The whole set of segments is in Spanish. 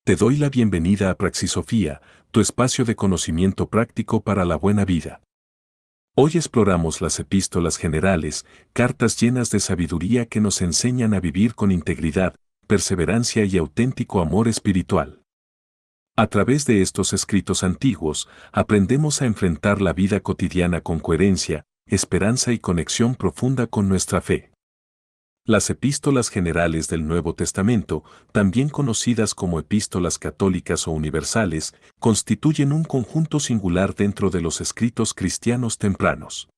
Te doy la bienvenida a Praxisofía, tu espacio de conocimiento práctico para la buena vida. Hoy exploramos las epístolas generales, cartas llenas de sabiduría que nos enseñan a vivir con integridad, perseverancia y auténtico amor espiritual. A través de estos escritos antiguos, aprendemos a enfrentar la vida cotidiana con coherencia, esperanza y conexión profunda con nuestra fe. Las epístolas generales del Nuevo Testamento, también conocidas como epístolas católicas o universales, constituyen un conjunto singular dentro de los escritos cristianos tempranos.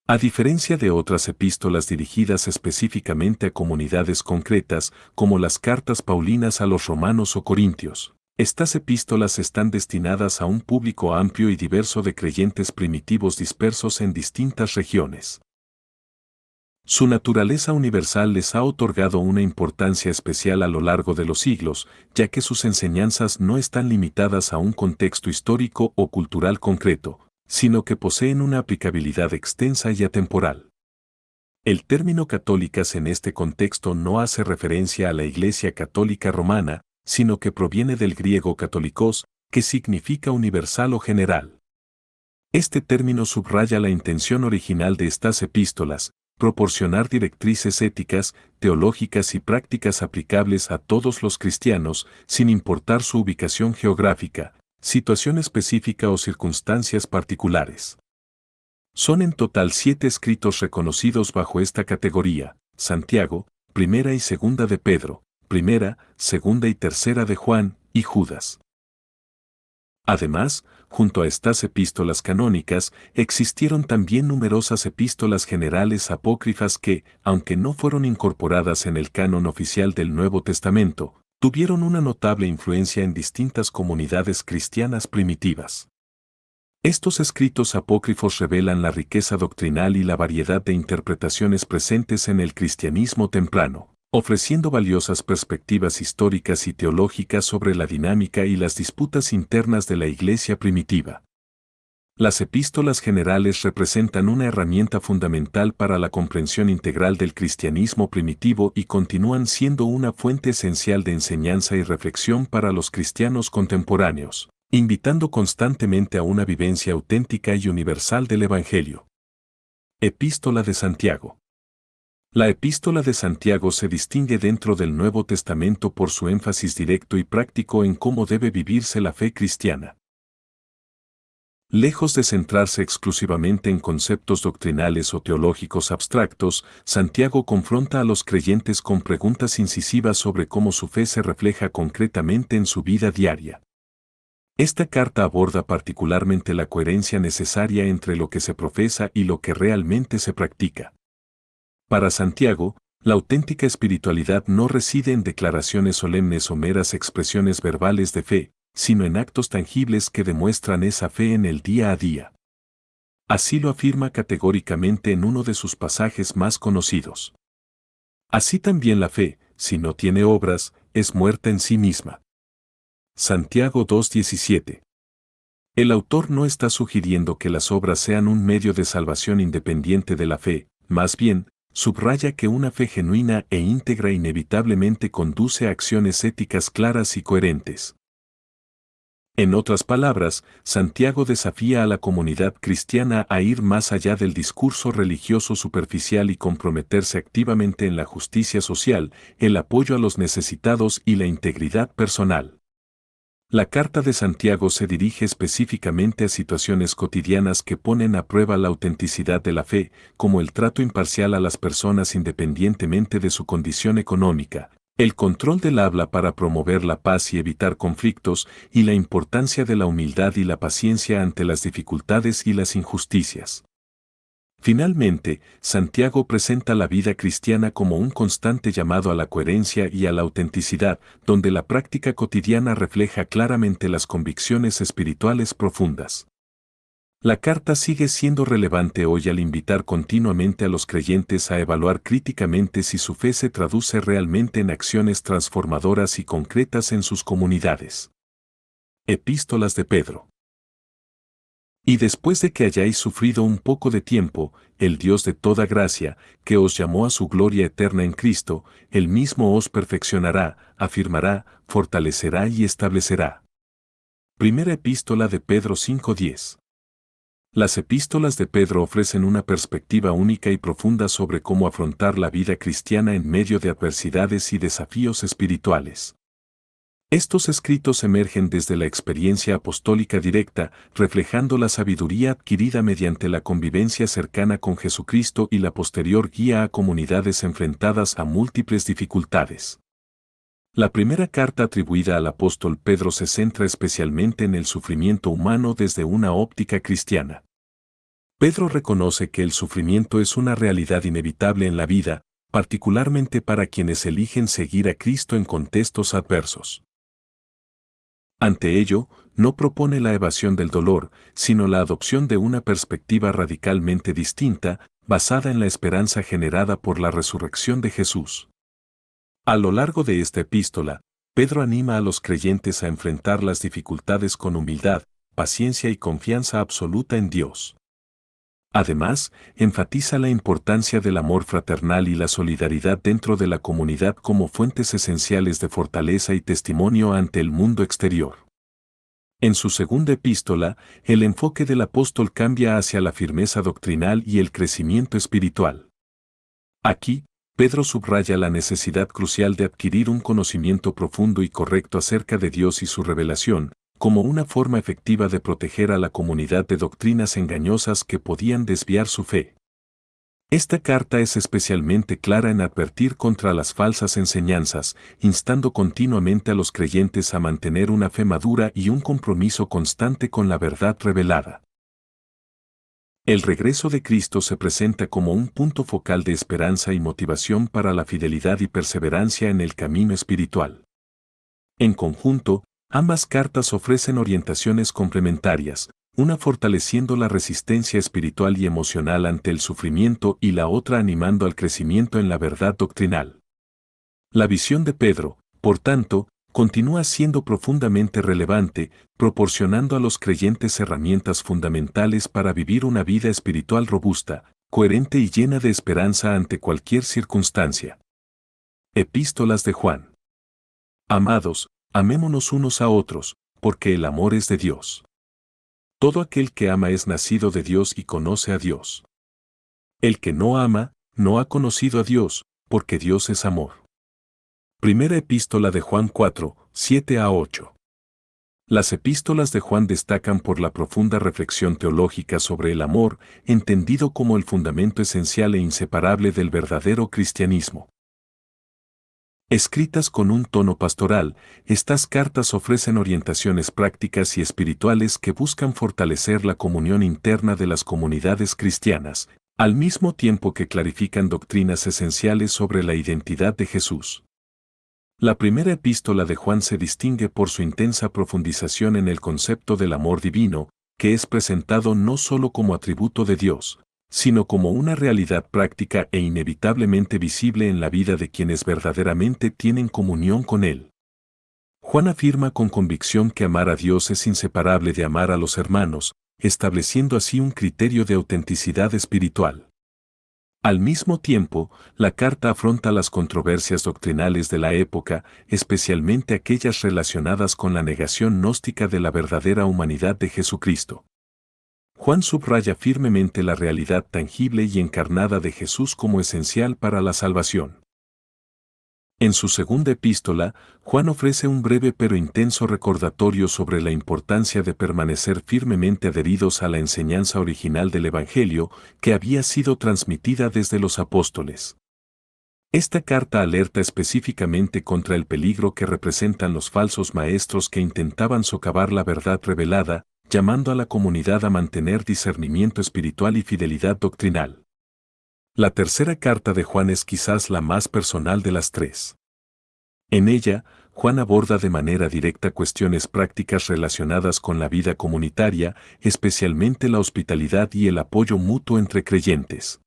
A diferencia de otras epístolas dirigidas específicamente a comunidades concretas, como las cartas paulinas a los romanos o corintios, estas epístolas están destinadas a un público amplio y diverso de creyentes primitivos dispersos en distintas regiones. Su naturaleza universal les ha otorgado una importancia especial a lo largo de los siglos, ya que sus enseñanzas no están limitadas a un contexto histórico o cultural concreto, sino que poseen una aplicabilidad extensa y atemporal. El término católicas en este contexto no hace referencia a la Iglesia Católica Romana, sino que proviene del griego katolikos, que significa universal o general. Este término subraya la intención original de estas epístolas, proporcionar directrices éticas, teológicas y prácticas aplicables a todos los cristianos, sin importar su ubicación geográfica, situación específica o circunstancias particulares. Son en total 7 escritos reconocidos bajo esta categoría: Santiago, Primera y Segunda de Pedro, Primera, Segunda y Tercera de Juan, y Judas. Además, junto a estas epístolas canónicas, existieron también numerosas epístolas generales apócrifas que, aunque no fueron incorporadas en el canon oficial del Nuevo Testamento, tuvieron una notable influencia en distintas comunidades cristianas primitivas. Estos escritos apócrifos revelan la riqueza doctrinal y la variedad de interpretaciones presentes en el cristianismo temprano, ofreciendo valiosas perspectivas históricas y teológicas sobre la dinámica y las disputas internas de la Iglesia primitiva. Las epístolas generales representan una herramienta fundamental para la comprensión integral del cristianismo primitivo y continúan siendo una fuente esencial de enseñanza y reflexión para los cristianos contemporáneos, invitando constantemente a una vivencia auténtica y universal del Evangelio. Epístola de Santiago. La Epístola de Santiago se distingue dentro del Nuevo Testamento por su énfasis directo y práctico en cómo debe vivirse la fe cristiana. Lejos de centrarse exclusivamente en conceptos doctrinales o teológicos abstractos, Santiago confronta a los creyentes con preguntas incisivas sobre cómo su fe se refleja concretamente en su vida diaria. Esta carta aborda particularmente la coherencia necesaria entre lo que se profesa y lo que realmente se practica. Para Santiago, la auténtica espiritualidad no reside en declaraciones solemnes o meras expresiones verbales de fe, sino en actos tangibles que demuestran esa fe en el día a día. Así lo afirma categóricamente en uno de sus pasajes más conocidos. Así también la fe, si no tiene obras, es muerta en sí misma. Santiago 2:17. El autor no está sugiriendo que las obras sean un medio de salvación independiente de la fe, más bien, subraya que una fe genuina e íntegra inevitablemente conduce a acciones éticas claras y coherentes. En otras palabras, Santiago desafía a la comunidad cristiana a ir más allá del discurso religioso superficial y comprometerse activamente en la justicia social, el apoyo a los necesitados y la integridad personal. La carta de Santiago se dirige específicamente a situaciones cotidianas que ponen a prueba la autenticidad de la fe, como el trato imparcial a las personas independientemente de su condición económica, el control del habla para promover la paz y evitar conflictos, y la importancia de la humildad y la paciencia ante las dificultades y las injusticias. Finalmente, Santiago presenta la vida cristiana como un constante llamado a la coherencia y a la autenticidad, donde la práctica cotidiana refleja claramente las convicciones espirituales profundas. La carta sigue siendo relevante hoy al invitar continuamente a los creyentes a evaluar críticamente si su fe se traduce realmente en acciones transformadoras y concretas en sus comunidades. Epístolas de Pedro. Y después de que hayáis sufrido un poco de tiempo, el Dios de toda gracia, que os llamó a su gloria eterna en Cristo, Él mismo os perfeccionará, afirmará, fortalecerá y establecerá. Primera Epístola de Pedro 5:10. Las epístolas de Pedro ofrecen una perspectiva única y profunda sobre cómo afrontar la vida cristiana en medio de adversidades y desafíos espirituales. Estos escritos emergen desde la experiencia apostólica directa, reflejando la sabiduría adquirida mediante la convivencia cercana con Jesucristo y la posterior guía a comunidades enfrentadas a múltiples dificultades. La primera carta atribuida al apóstol Pedro se centra especialmente en el sufrimiento humano desde una óptica cristiana. Pedro reconoce que el sufrimiento es una realidad inevitable en la vida, particularmente para quienes eligen seguir a Cristo en contextos adversos. Ante ello, no propone la evasión del dolor, sino la adopción de una perspectiva radicalmente distinta, basada en la esperanza generada por la resurrección de Jesús. A lo largo de esta epístola, Pedro anima a los creyentes a enfrentar las dificultades con humildad, paciencia y confianza absoluta en Dios. Además, enfatiza la importancia del amor fraternal y la solidaridad dentro de la comunidad como fuentes esenciales de fortaleza y testimonio ante el mundo exterior. En su segunda epístola, el enfoque del apóstol cambia hacia la firmeza doctrinal y el crecimiento espiritual. Aquí, Pedro subraya la necesidad crucial de adquirir un conocimiento profundo y correcto acerca de Dios y su revelación, como una forma efectiva de proteger a la comunidad de doctrinas engañosas que podían desviar su fe. Esta carta es especialmente clara en advertir contra las falsas enseñanzas, instando continuamente a los creyentes a mantener una fe madura y un compromiso constante con la verdad revelada. El regreso de Cristo se presenta como un punto focal de esperanza y motivación para la fidelidad y perseverancia en el camino espiritual. En conjunto, ambas cartas ofrecen orientaciones complementarias, una fortaleciendo la resistencia espiritual y emocional ante el sufrimiento y la otra animando al crecimiento en la verdad doctrinal. La visión de Pedro, por tanto, continúa siendo profundamente relevante, proporcionando a los creyentes herramientas fundamentales para vivir una vida espiritual robusta, coherente y llena de esperanza ante cualquier circunstancia. Epístolas de Juan. Amados, amémonos unos a otros, porque el amor es de Dios. Todo aquel que ama es nacido de Dios y conoce a Dios. El que no ama, no ha conocido a Dios, porque Dios es amor. Primera Epístola de Juan 4, 7-8. Las epístolas de Juan destacan por la profunda reflexión teológica sobre el amor, entendido como el fundamento esencial e inseparable del verdadero cristianismo. Escritas con un tono pastoral, estas cartas ofrecen orientaciones prácticas y espirituales que buscan fortalecer la comunión interna de las comunidades cristianas, al mismo tiempo que clarifican doctrinas esenciales sobre la identidad de Jesús. La primera epístola de Juan se distingue por su intensa profundización en el concepto del amor divino, que es presentado no solo como atributo de Dios, sino como una realidad práctica e inevitablemente visible en la vida de quienes verdaderamente tienen comunión con Él. Juan afirma con convicción que amar a Dios es inseparable de amar a los hermanos, estableciendo así un criterio de autenticidad espiritual. Al mismo tiempo, la carta afronta las controversias doctrinales de la época, especialmente aquellas relacionadas con la negación gnóstica de la verdadera humanidad de Jesucristo. Juan subraya firmemente la realidad tangible y encarnada de Jesús como esencial para la salvación. En su segunda epístola, Juan ofrece un breve pero intenso recordatorio sobre la importancia de permanecer firmemente adheridos a la enseñanza original del Evangelio que había sido transmitida desde los apóstoles. Esta carta alerta específicamente contra el peligro que representan los falsos maestros que intentaban socavar la verdad revelada, llamando a la comunidad a mantener discernimiento espiritual y fidelidad doctrinal. La tercera carta de Juan es quizás la más personal de las tres. En ella, Juan aborda de manera directa cuestiones prácticas relacionadas con la vida comunitaria, especialmente la hospitalidad y el apoyo mutuo entre creyentes.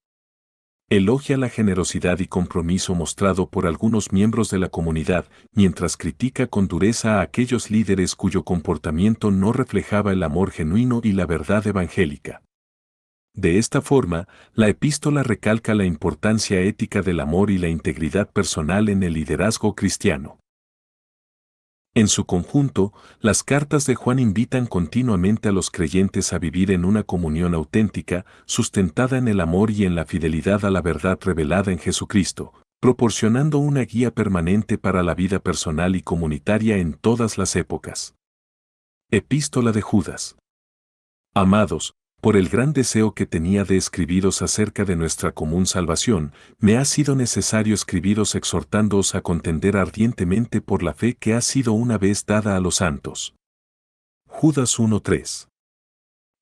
Elogia la generosidad y compromiso mostrado por algunos miembros de la comunidad, mientras critica con dureza a aquellos líderes cuyo comportamiento no reflejaba el amor genuino y la verdad evangélica. De esta forma, la epístola recalca la importancia ética del amor y la integridad personal en el liderazgo cristiano. En su conjunto, las cartas de Juan invitan continuamente a los creyentes a vivir en una comunión auténtica, sustentada en el amor y en la fidelidad a la verdad revelada en Jesucristo, proporcionando una guía permanente para la vida personal y comunitaria en todas las épocas. Epístola de Judas. Amados, por el gran deseo que tenía de escribiros acerca de nuestra común salvación, me ha sido necesario escribiros exhortándoos a contender ardientemente por la fe que ha sido una vez dada a los santos. Judas 1:3.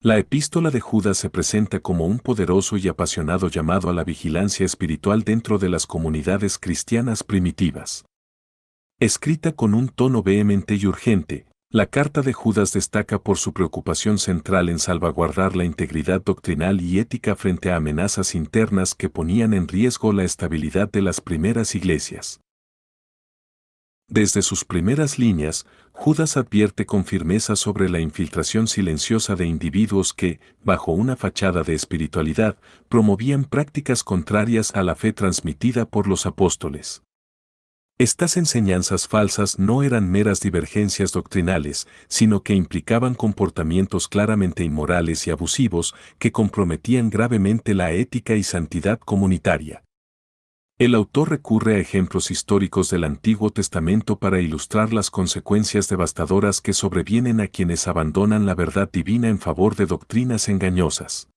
La epístola de Judas se presenta como un poderoso y apasionado llamado a la vigilancia espiritual dentro de las comunidades cristianas primitivas. Escrita con un tono vehemente y urgente, la carta de Judas destaca por su preocupación central en salvaguardar la integridad doctrinal y ética frente a amenazas internas que ponían en riesgo la estabilidad de las primeras iglesias. Desde sus primeras líneas, Judas advierte con firmeza sobre la infiltración silenciosa de individuos que, bajo una fachada de espiritualidad, promovían prácticas contrarias a la fe transmitida por los apóstoles. Estas enseñanzas falsas no eran meras divergencias doctrinales, sino que implicaban comportamientos claramente inmorales y abusivos que comprometían gravemente la ética y santidad comunitaria. El autor recurre a ejemplos históricos del Antiguo Testamento para ilustrar las consecuencias devastadoras que sobrevienen a quienes abandonan la verdad divina en favor de doctrinas engañosas.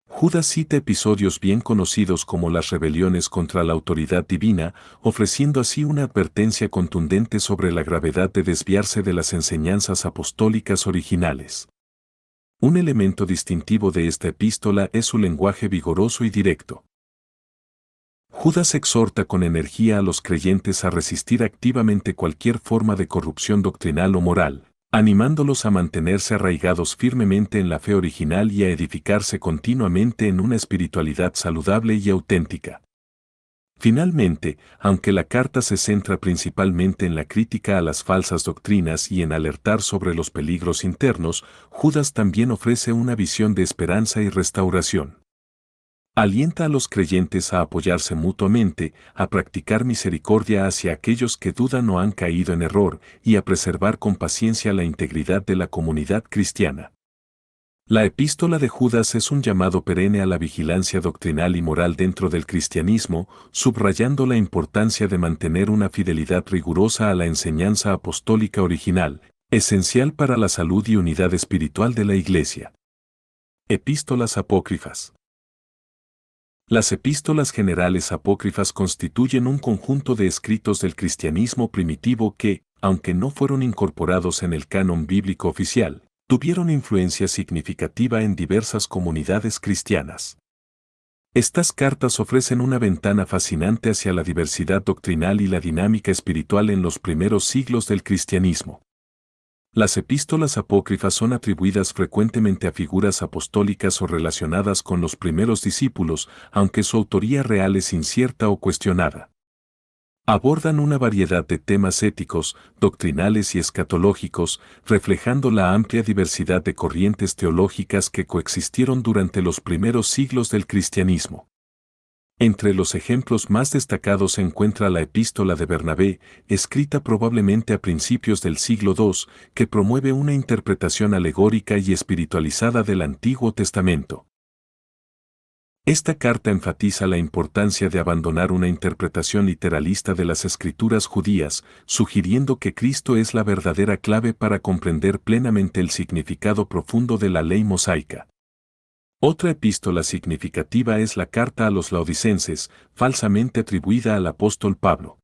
Judas cita episodios bien conocidos como las rebeliones contra la autoridad divina, ofreciendo así una advertencia contundente sobre la gravedad de desviarse de las enseñanzas apostólicas originales. Un elemento distintivo de esta epístola es su lenguaje vigoroso y directo. Judas exhorta con energía a los creyentes a resistir activamente cualquier forma de corrupción doctrinal o moral, animándolos a mantenerse arraigados firmemente en la fe original y a edificarse continuamente en una espiritualidad saludable y auténtica. Finalmente, aunque la carta se centra principalmente en la crítica a las falsas doctrinas y en alertar sobre los peligros internos, Judas también ofrece una visión de esperanza y restauración. Alienta a los creyentes a apoyarse mutuamente, a practicar misericordia hacia aquellos que dudan o han caído en error, y a preservar con paciencia la integridad de la comunidad cristiana. La epístola de Judas es un llamado perenne a la vigilancia doctrinal y moral dentro del cristianismo, subrayando la importancia de mantener una fidelidad rigurosa a la enseñanza apostólica original, esencial para la salud y unidad espiritual de la Iglesia. Epístolas apócrifas. Las epístolas generales apócrifas constituyen un conjunto de escritos del cristianismo primitivo que, aunque no fueron incorporados en el canon bíblico oficial, tuvieron influencia significativa en diversas comunidades cristianas. Estas cartas ofrecen una ventana fascinante hacia la diversidad doctrinal y la dinámica espiritual en los primeros siglos del cristianismo. Las epístolas apócrifas son atribuidas frecuentemente a figuras apostólicas o relacionadas con los primeros discípulos, aunque su autoría real es incierta o cuestionada. Abordan una variedad de temas éticos, doctrinales y escatológicos, reflejando la amplia diversidad de corrientes teológicas que coexistieron durante los primeros siglos del cristianismo. Entre los ejemplos más destacados se encuentra la Epístola de Bernabé, escrita probablemente a principios del siglo II, que promueve una interpretación alegórica y espiritualizada del Antiguo Testamento. Esta carta enfatiza la importancia de abandonar una interpretación literalista de las escrituras judías, sugiriendo que Cristo es la verdadera clave para comprender plenamente el significado profundo de la ley mosaica. Otra epístola significativa es la carta a los laodicenses, falsamente atribuida al apóstol Pablo.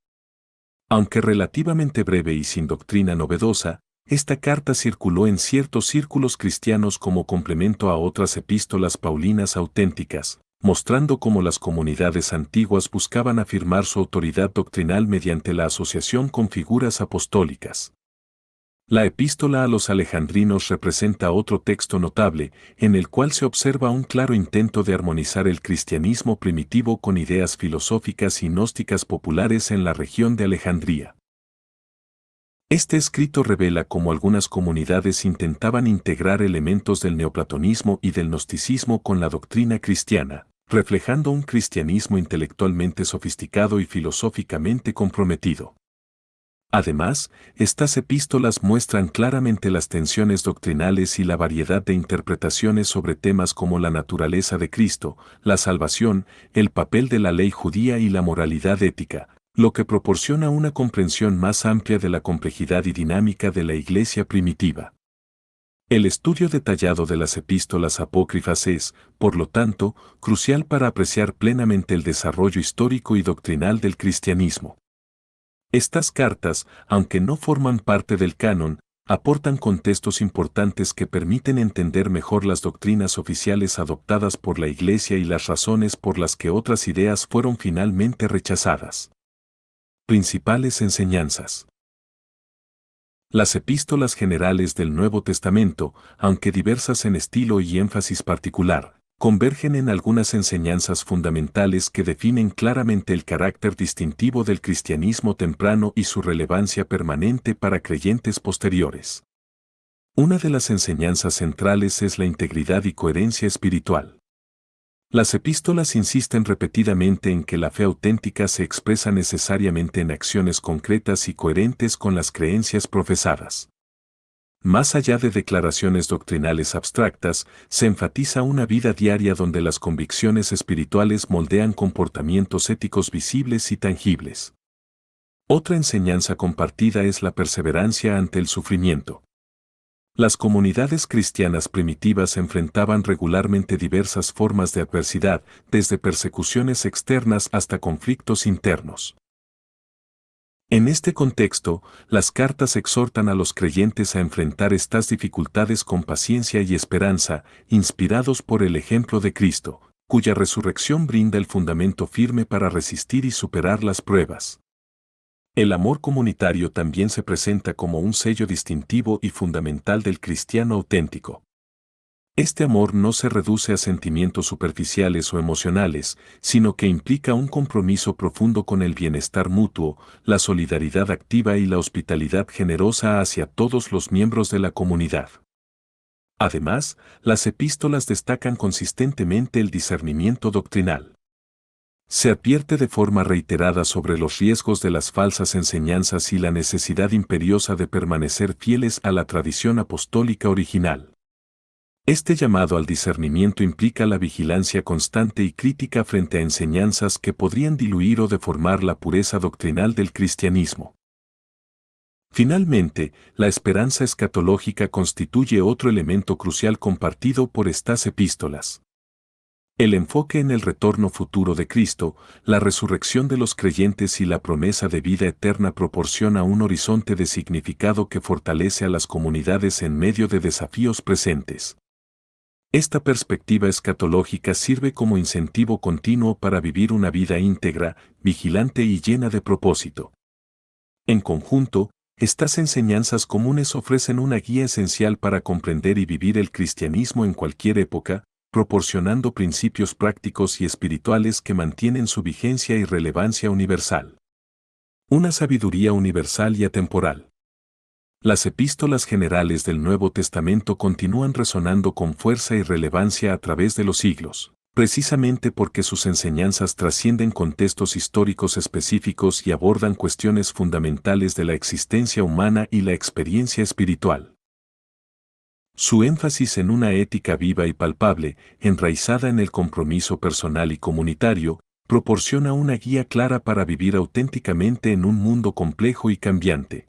Aunque relativamente breve y sin doctrina novedosa, esta carta circuló en ciertos círculos cristianos como complemento a otras epístolas paulinas auténticas, mostrando cómo las comunidades antiguas buscaban afirmar su autoridad doctrinal mediante la asociación con figuras apostólicas. La epístola a los alejandrinos representa otro texto notable, en el cual se observa un claro intento de armonizar el cristianismo primitivo con ideas filosóficas y gnósticas populares en la región de Alejandría. Este escrito revela cómo algunas comunidades intentaban integrar elementos del neoplatonismo y del gnosticismo con la doctrina cristiana, reflejando un cristianismo intelectualmente sofisticado y filosóficamente comprometido. Además, estas epístolas muestran claramente las tensiones doctrinales y la variedad de interpretaciones sobre temas como la naturaleza de Cristo, la salvación, el papel de la ley judía y la moralidad ética, lo que proporciona una comprensión más amplia de la complejidad y dinámica de la Iglesia primitiva. El estudio detallado de las epístolas apócrifas es, por lo tanto, crucial para apreciar plenamente el desarrollo histórico y doctrinal del cristianismo. Estas cartas, aunque no forman parte del canon, aportan contextos importantes que permiten entender mejor las doctrinas oficiales adoptadas por la Iglesia y las razones por las que otras ideas fueron finalmente rechazadas. Principales enseñanzas. Las epístolas generales del Nuevo Testamento, aunque diversas en estilo y énfasis particular, convergen en algunas enseñanzas fundamentales que definen claramente el carácter distintivo del cristianismo temprano y su relevancia permanente para creyentes posteriores. Una de las enseñanzas centrales es la integridad y coherencia espiritual. Las epístolas insisten repetidamente en que la fe auténtica se expresa necesariamente en acciones concretas y coherentes con las creencias profesadas. Más allá de declaraciones doctrinales abstractas, se enfatiza una vida diaria donde las convicciones espirituales moldean comportamientos éticos visibles y tangibles. Otra enseñanza compartida es la perseverancia ante el sufrimiento. Las comunidades cristianas primitivas enfrentaban regularmente diversas formas de adversidad, desde persecuciones externas hasta conflictos internos. En este contexto, las cartas exhortan a los creyentes a enfrentar estas dificultades con paciencia y esperanza, inspirados por el ejemplo de Cristo, cuya resurrección brinda el fundamento firme para resistir y superar las pruebas. El amor comunitario también se presenta como un sello distintivo y fundamental del cristiano auténtico. Este amor no se reduce a sentimientos superficiales o emocionales, sino que implica un compromiso profundo con el bienestar mutuo, la solidaridad activa y la hospitalidad generosa hacia todos los miembros de la comunidad. Además, las epístolas destacan consistentemente el discernimiento doctrinal. Se advierte de forma reiterada sobre los riesgos de las falsas enseñanzas y la necesidad imperiosa de permanecer fieles a la tradición apostólica original. Este llamado al discernimiento implica la vigilancia constante y crítica frente a enseñanzas que podrían diluir o deformar la pureza doctrinal del cristianismo. Finalmente, la esperanza escatológica constituye otro elemento crucial compartido por estas epístolas. El enfoque en el retorno futuro de Cristo, la resurrección de los creyentes y la promesa de vida eterna proporciona un horizonte de significado que fortalece a las comunidades en medio de desafíos presentes. Esta perspectiva escatológica sirve como incentivo continuo para vivir una vida íntegra, vigilante y llena de propósito. En conjunto, estas enseñanzas comunes ofrecen una guía esencial para comprender y vivir el cristianismo en cualquier época, proporcionando principios prácticos y espirituales que mantienen su vigencia y relevancia universal. Una sabiduría universal y atemporal. Las epístolas generales del Nuevo Testamento continúan resonando con fuerza y relevancia a través de los siglos, precisamente porque sus enseñanzas trascienden contextos históricos específicos y abordan cuestiones fundamentales de la existencia humana y la experiencia espiritual. Su énfasis en una ética viva y palpable, enraizada en el compromiso personal y comunitario, proporciona una guía clara para vivir auténticamente en un mundo complejo y cambiante.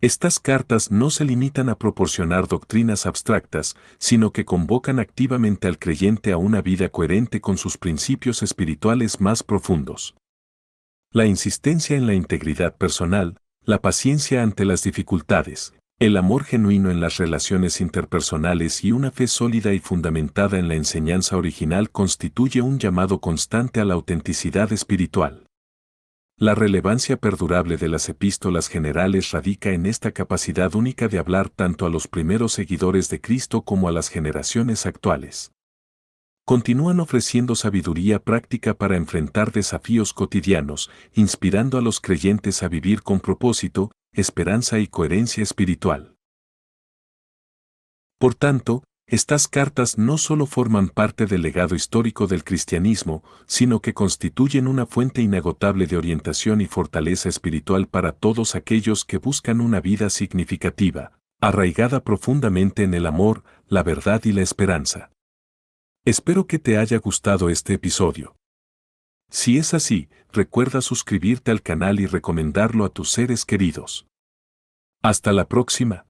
Estas cartas no se limitan a proporcionar doctrinas abstractas, sino que convocan activamente al creyente a una vida coherente con sus principios espirituales más profundos. La insistencia en la integridad personal, la paciencia ante las dificultades, el amor genuino en las relaciones interpersonales y una fe sólida y fundamentada en la enseñanza original constituye un llamado constante a la autenticidad espiritual. La relevancia perdurable de las epístolas generales radica en esta capacidad única de hablar tanto a los primeros seguidores de Cristo como a las generaciones actuales. Continúan ofreciendo sabiduría práctica para enfrentar desafíos cotidianos, inspirando a los creyentes a vivir con propósito, esperanza y coherencia espiritual. Por tanto, estas cartas no solo forman parte del legado histórico del cristianismo, sino que constituyen una fuente inagotable de orientación y fortaleza espiritual para todos aquellos que buscan una vida significativa, arraigada profundamente en el amor, la verdad y la esperanza. Espero que te haya gustado este episodio. Si es así, recuerda suscribirte al canal y recomendarlo a tus seres queridos. Hasta la próxima.